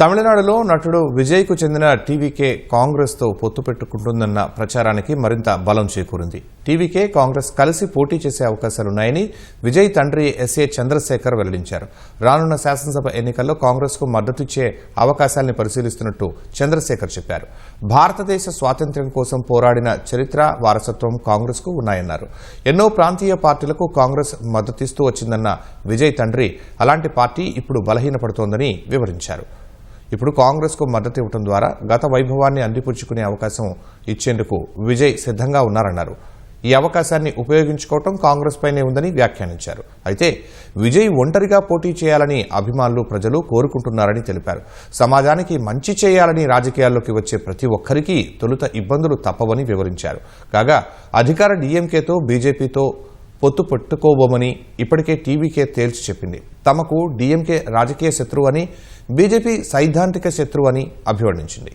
తమిళనాడులో నటుడు విజయ్కు చెందిన టీవీకే కాంగ్రెస్తో పొత్తు పెట్టుకుంటుందన్న ప్రచారానికి మరింత బలం చేకూరింది. టీవీకే కాంగ్రెస్ కలిసి పోటీ చేసే అవకాశాలున్నాయని విజయ్ తండ్రి ఎస్ఏ చంద్రశేఖర్ వెల్లడించారు. రానున్న శాసనసభ ఎన్నికల్లో కాంగ్రెస్కు మద్దతిచ్చే అవకాశాలను పరిశీలిస్తున్నట్టు చంద్రశేఖర్ చెప్పారు. భారతదేశ స్వాతంత్ర్యం కోసం పోరాడిన చరిత్ర, వారసత్వం కాంగ్రెస్కు ఉన్నాయన్నారు. ఎన్నో ప్రాంతీయ పార్టీలకు కాంగ్రెస్ మద్దతిస్తూ వచ్చిందన్న విజయ్ తండ్రి అలాంటి పార్టీ ఇప్పుడు బలహీనపడుతోందని వివరించారు. ఇప్పుడు కాంగ్రెస్కు మద్దతు ఇవ్వడం ద్వారా గత వైభవాన్ని అందిపుచ్చుకునే అవకాశం ఇచ్చేందుకు విజయ్ సిద్ధంగా ఉన్నారన్నారు. ఈ అవకాశాన్ని ఉపయోగించుకోవడం కాంగ్రెస్ పైనే ఉందని వ్యాఖ్యానించారు. అయితే విజయ్ ఒంటరిగా పోటీ చేయాలని అభిమానులు, ప్రజలు కోరుకుంటున్నారని తెలిపారు. సమాజానికి మంచి చేయాలని రాజకీయాల్లోకి వచ్చే ప్రతి ఒక్కరికి తొలుత ఇబ్బందులు తప్పవని వివరించారు. కాగా అధికార డీఎంకేతో బీజేపీతో పొత్తు పెట్టుకోబోమని ఇప్పటికే టీవీకే తేల్చి చెప్పింది. తమకు డీఎంకే రాజకీయ శత్రువు అని, బీజేపీ సైద్ధాంతిక శత్రువు అని అభివర్ణించింది.